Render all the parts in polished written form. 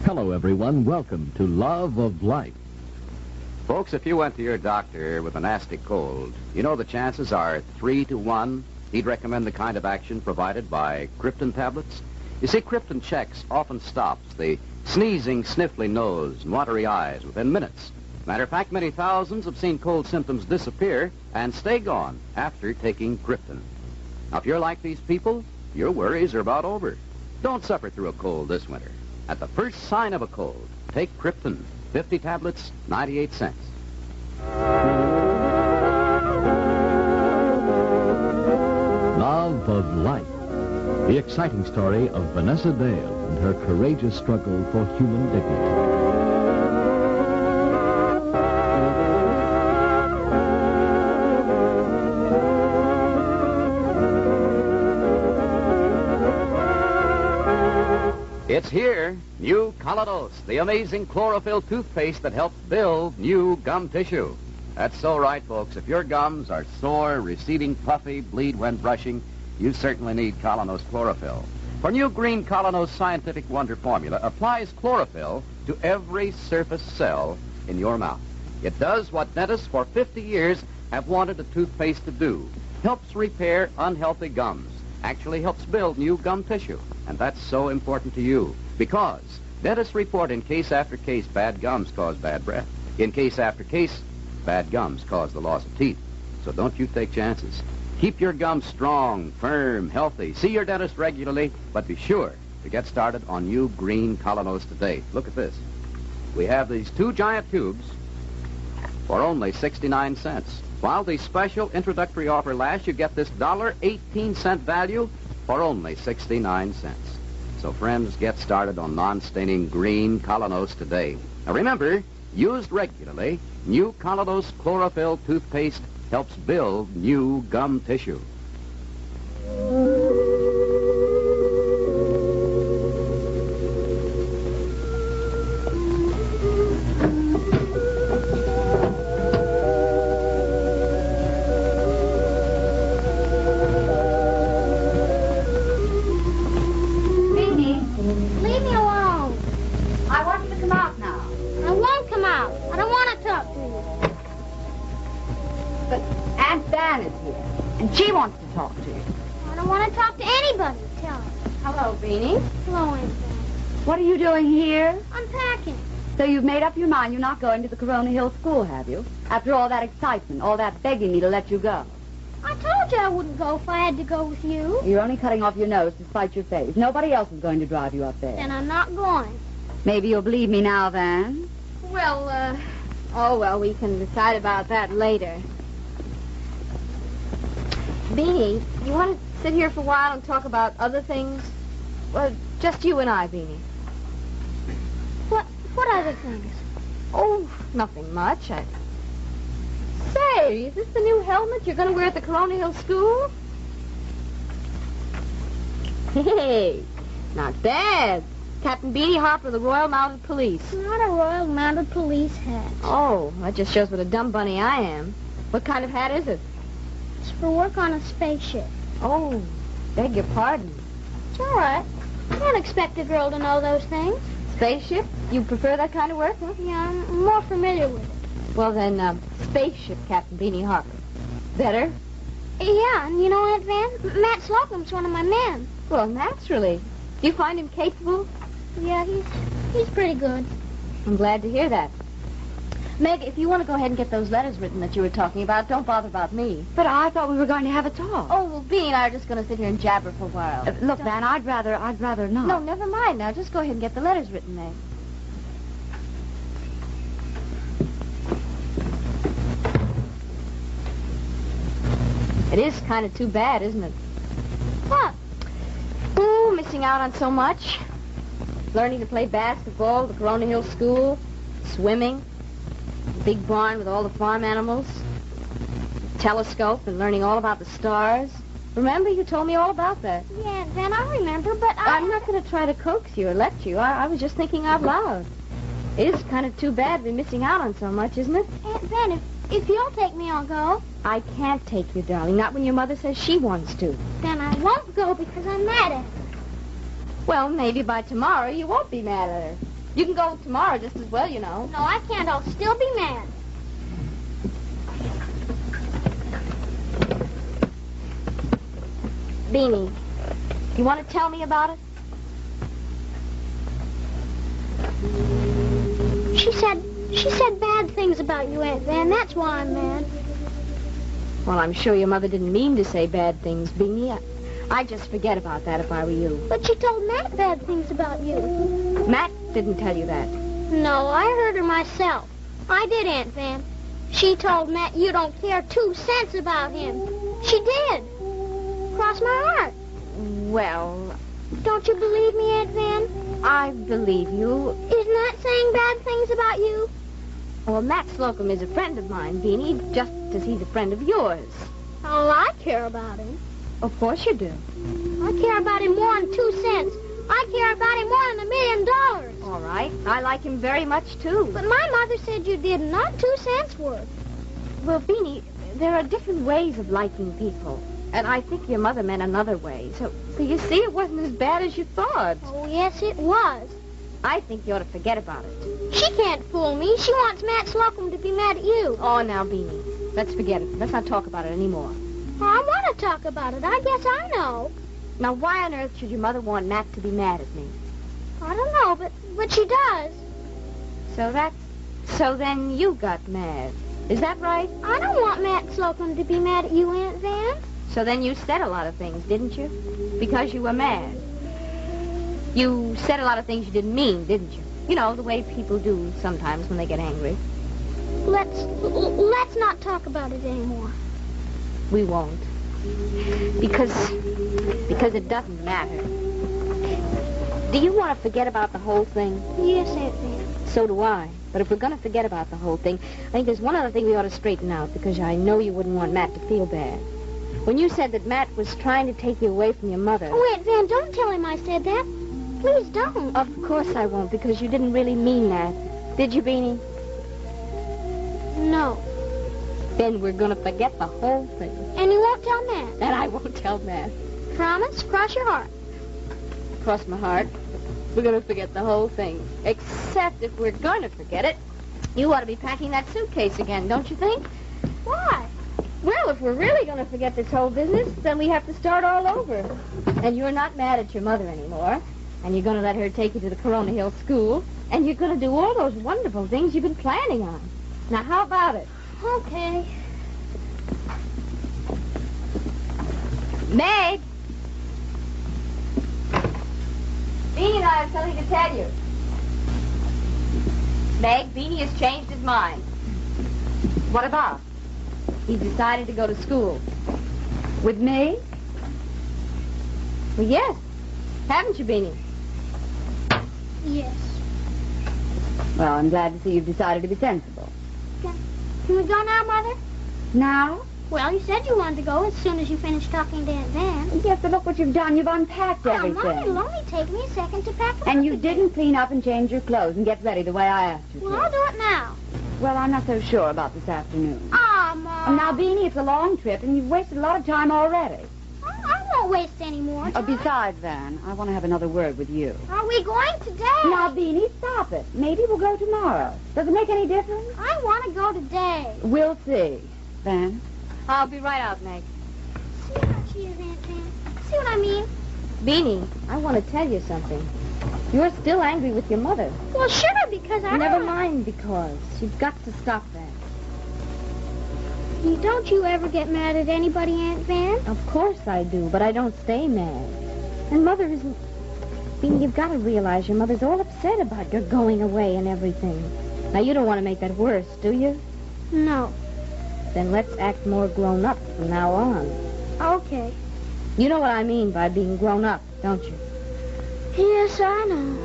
Hello, everyone. Welcome to Love of Life. Folks, if you went to your doctor with a nasty cold, you know the chances are 3 to 1 he'd recommend the kind of action provided by Krypton tablets. You see, Krypton checks often stops the sneezing, sniffly nose and watery eyes within minutes. Matter of fact, many thousands have seen cold symptoms disappear and stay gone after taking Krypton. Now, if you're like these people, your worries are about over. Don't suffer through a cold this winter. At the first sign of a cold, take Krypton. 50 tablets, 98 cents. Love of Life. The exciting story of Vanessa Dale and her courageous struggle for human dignity. It's here, new Colodos, the amazing chlorophyll toothpaste that helps build new gum tissue. That's so right, folks. If your gums are sore, receding, puffy, bleed when brushing, you certainly need Colonos chlorophyll. For new green Colonos scientific wonder formula applies chlorophyll to every surface cell in your mouth. It does what dentists for 50 years have wanted a toothpaste to do. Helps repair unhealthy gums. Actually helps build new gum tissue. And that's so important to you because dentists report in case after case bad gums cause bad breath. In case after case, bad gums cause the loss of teeth. So don't you take chances. Keep your gums strong, firm, healthy. See your dentist regularly, but be sure to get started on new green Colonos today. Look at this. We have these 2 giant tubes for only 69 cents. While the special introductory offer lasts, you get this $1.18 value for only 69 cents. So, friends, get started on non-staining green Colonos today. Now, remember, used regularly, new Colonos chlorophyll toothpaste helps build new gum tissue. She wants to talk to you. I don't want to talk to anybody. Tell her. Hello, Beanie. Hello, Aunt Van. What are you doing here? I'm packing. So you've made up your mind you're not going to the Corona Hill School, have you? After all that excitement, all that begging me to let you go. I told you I wouldn't go if I had to go with you. You're only cutting off your nose to spite your face. Nobody else is going to drive you up there. Then I'm not going. Maybe you'll believe me now, Van. Well, we can decide about that later. Beanie, you want to sit here for a while and talk about other things? Well, just you and I, Beanie. What other things? Oh, nothing much. Say, is this the new helmet you're going to wear at the Corona Hill School? Hey, not bad. Captain Beanie Harper of the Royal Mounted Police. Not a Royal Mounted Police hat. Oh, that just shows what a dumb bunny I am. What kind of hat is it? It's for work on a spaceship. Oh, beg your pardon. It's all right. I don't expect a girl to know those things. Spaceship? You prefer that kind of work, huh? Yeah, I'm more familiar with it. Well, then, spaceship, Captain Beanie Harper. Better? Yeah, and you know, Aunt Van, Matt Slocum's one of my men. Well, naturally. Do you find him capable? Yeah, he's pretty good. I'm glad to hear that. Meg, if you want to go ahead and get those letters written that you were talking about, don't bother about me. But I thought we were going to have a talk. Oh, well, Beanie and I are just going to sit here and jabber for a while. Look, Van, I'd rather not. No, never mind now. Just go ahead and get the letters written, Meg. It is kind of too bad, isn't it? What? Ooh, missing out on so much. Learning to play basketball at the Corona Hill School, swimming, big barn with all the farm animals, telescope and learning all about the stars. Remember, you told me all about that. Yeah, Aunt Van, I remember, but I'm not going to try to coax you or let you. I was just thinking out loud. It is kind of too bad to be missing out on so much, isn't it? Aunt Van, if you'll take me, I'll go. I can't take you, darling. Not when your mother says she wants to. Then I won't go because I'm mad at her. Well, maybe by tomorrow you won't be mad at her. You can go tomorrow just as well, you know. No, I can't. I'll still be mad. Beanie, you want to tell me about it? She said bad things about you, Aunt Van. That's why I'm mad. Well, I'm sure your mother didn't mean to say bad things, Beanie. I'd just forget about that if I were you. But she told Matt bad things about you. Matt didn't tell you that. No, I heard her myself. I did, Aunt Van. She told Matt you don't care 2 cents about him. She did. Cross my heart. Well, Don't you believe me, Aunt Van? I believe you. Isn't that saying bad things about you? Well, Matt Slocum is a friend of mine, Beanie, just as he's a friend of yours. Oh, I care about him. Of course you do. I care about him more than 2 cents. I care about him more than $1 million. All right. I like him very much, too. But my mother said you did not 2 cents worth. Well, Beanie, there are different ways of liking people. And I think your mother meant another way. So you see, it wasn't as bad as you thought. Oh, yes, it was. I think you ought to forget about it. She can't fool me. She wants Matt Slocum to be mad at you. Oh, now, Beanie, let's forget it. Let's not talk about it anymore. Oh, I want to talk about it. I guess I know. Now, why on earth should your mother want Matt to be mad at me? I don't know, but she does. So then you got mad. Is that right? I don't want Matt Slocum to be mad at you, Aunt Van. So then you said a lot of things, didn't you? Because you were mad. You said a lot of things you didn't mean, didn't you? You know, the way people do sometimes when they get angry. Let's not talk about it anymore. We won't. Because it doesn't matter. Do you want to forget about the whole thing? Yes, Aunt Van. So do I. But if we're going to forget about the whole thing, I think there's one other thing we ought to straighten out, because I know you wouldn't want Matt to feel bad. When you said that Matt was trying to take you away from your mother... Oh, Aunt Van, don't tell him I said that. Please don't. Of course I won't, because you didn't really mean that. Did you, Beanie? No. Then we're going to forget the whole thing. And you won't tell Matt? And I won't tell Matt. Promise? Cross your heart. Cross my heart. We're going to forget the whole thing. Except if we're going to forget it, you ought to be packing that suitcase again, don't you think? Why? Well, if we're really going to forget this whole business, then we have to start all over. And you're not mad at your mother anymore. And you're going to let her take you to the Corona Hill School. And you're going to do all those wonderful things you've been planning on. Now, how about it? Okay. Meg! Beanie and I have something to tell you. Meg, Beanie has changed his mind. What about? He's decided to go to school. With me? Well, yes. Haven't you, Beanie? Yes. Well, I'm glad to see you've decided to be sensible. Can we go now, Mother? Now? Well, you said you wanted to go as soon as you finished talking to Aunt Van. Yes, but look what you've done. You've unpacked Oh, everything. Mom, it'll only take me a second to pack them And up you again. didn't clean up and change your clothes and get ready the way I asked you Well, to. I'll do it now. Well, I'm not so sure about this afternoon. Ah, Mom. Now, Beanie, it's a long trip, and you've wasted a lot of time already. I won't waste any more time. Besides, Van, I want to have another word with you. Are we going today? Now, Beanie, stop it. Maybe we'll go tomorrow. Does it make any difference? I want to go today. We'll see. Van? I'll be right out, Meg. See how she is, Aunt Van? See what I mean? Beanie, I want to tell you something. You're still angry with your mother. Well, sure, because I Never don't... mind because. You've got to stop that. Don't you ever get mad at anybody, Aunt Van? Of course I do, but I don't stay mad. And Mother isn't... Beanie, you've got to realize your mother's all upset about your going away and everything. Now, you don't want to make that worse, do you? No. Then let's act more grown up from now on. Okay. You know what I mean by being grown up, don't you? Yes, I know.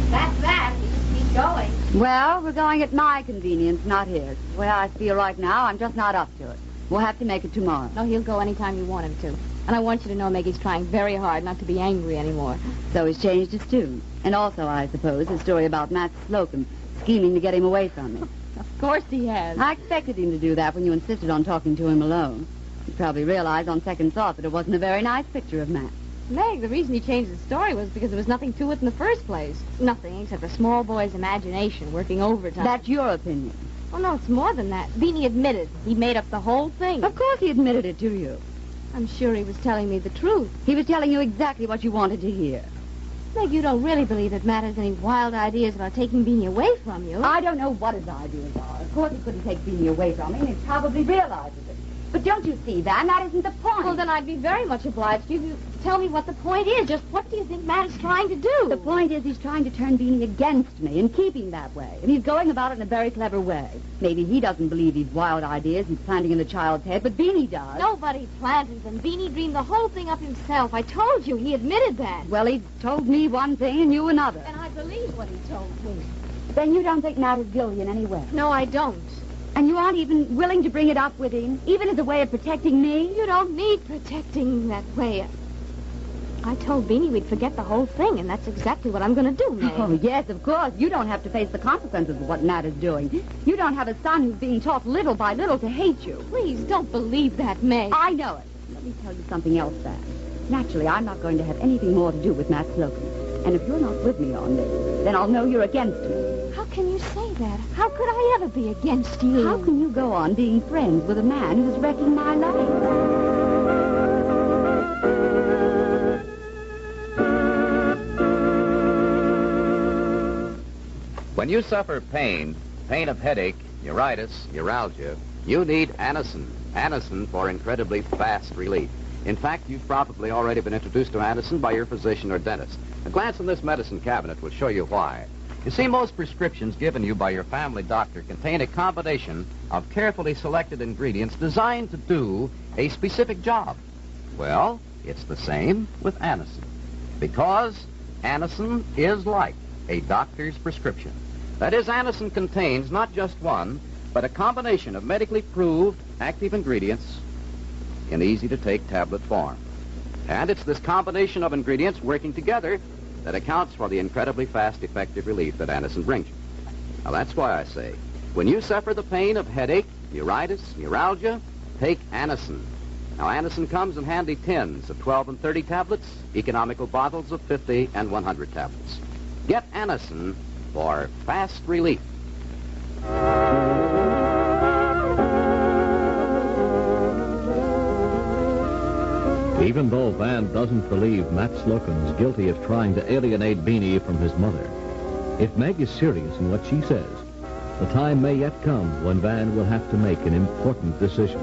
That's that. Keep going. Well, we're going at my convenience, not his. The way I feel right now, I'm just not up to it. We'll have to make it tomorrow. No, he'll go anytime you want him to. And I want you to know Maggie's trying very hard not to be angry anymore. So he's changed his tune. And also, I suppose, his story about Matt Slocum scheming to get him away from me. Of course he has. I expected him to do that when you insisted on talking to him alone. You probably realized on second thought that it wasn't a very nice picture of Matt. Meg, the reason he changed the story was because there was nothing to it in the first place. Nothing except a small boy's imagination working overtime. That's your opinion. Oh, no, it's more than that. Beanie admitted he made up the whole thing. Of course he admitted it to you. I'm sure he was telling me the truth. He was telling you exactly what you wanted to hear. Meg, you don't really believe that Matt has any wild ideas about taking Beanie away from you. I don't know what his ideas are. Of course he couldn't take Beanie away from me, and he probably realizes it. But don't you see, Van? That isn't the point. Well, then I'd be very much obliged if you tell me what the point is. Just what do you think Matt is trying to do? The point is he's trying to turn Beanie against me and keep him that way. And he's going about it in a very clever way. Maybe he doesn't believe these wild ideas he's planting in the child's head, but Beanie does. Nobody planted them. Beanie dreamed the whole thing up himself. I told you. He admitted that. Well, he told me one thing and you another. And I believe what he told me. Then you don't think Matt is guilty in any way? No, I don't. And you aren't even willing to bring it up with him, even as a way of protecting me? You don't need protecting that way. I told Beanie we'd forget the whole thing, and that's exactly what I'm going to do, Meg. Oh, yes, of course. You don't have to face the consequences of what Matt is doing. You don't have a son who's being taught little by little to hate you. Please, don't believe that, Meg. I know it. Let me tell you something else, Van. Naturally, I'm not going to have anything more to do with Matt Slocum. And if you're not with me on this, then I'll know you're against me. How can you say that? How could I ever be against you? How can you go on being friends with a man who's wrecking my life? When you suffer pain of headache, neuritis, neuralgia, you need Anacin. Anacin for incredibly fast relief. In fact, you've probably already been introduced to Anacin by your physician or dentist. A glance in this medicine cabinet will show you why. You see, most prescriptions given you by your family doctor contain a combination of carefully selected ingredients designed to do a specific job. Well, it's the same with Anacin. Because Anacin is like a doctor's prescription. That is, Anacin contains not just one, but a combination of medically proved active ingredients in easy-to-take tablet form. And it's this combination of ingredients working together that accounts for the incredibly fast, effective relief that Anacin brings you. Now, that's why I say, when you suffer the pain of headache, neuritis, neuralgia, take Anacin. Now, Anacin comes in handy tins of 12 and 30 tablets, economical bottles of 50 and 100 tablets. Get Anacin for fast relief. Even though Van doesn't believe Matt Slocum is guilty of trying to alienate Beanie from his mother, if Meg is serious in what she says, the time may yet come when Van will have to make an important decision.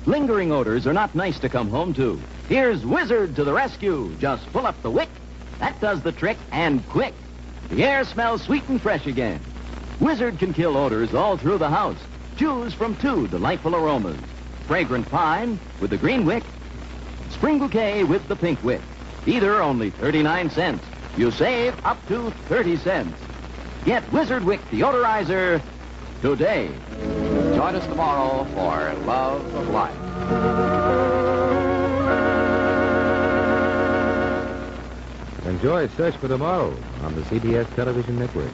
Lingering odors are not nice to come home to. Here's Wizard to the rescue. Just pull up the wick. That does the trick, and quick. The air smells sweet and fresh again. Wizard can kill odors all through the house. Choose from 2 delightful aromas. Fragrant pine with the green wick. Spring bouquet with the pink wick. Either only 39 cents. You save up to 30 cents. Get Wizard Wick deodorizer today. Join us tomorrow for Love of Life. Enjoy Search for Tomorrow on the CBS Television Network.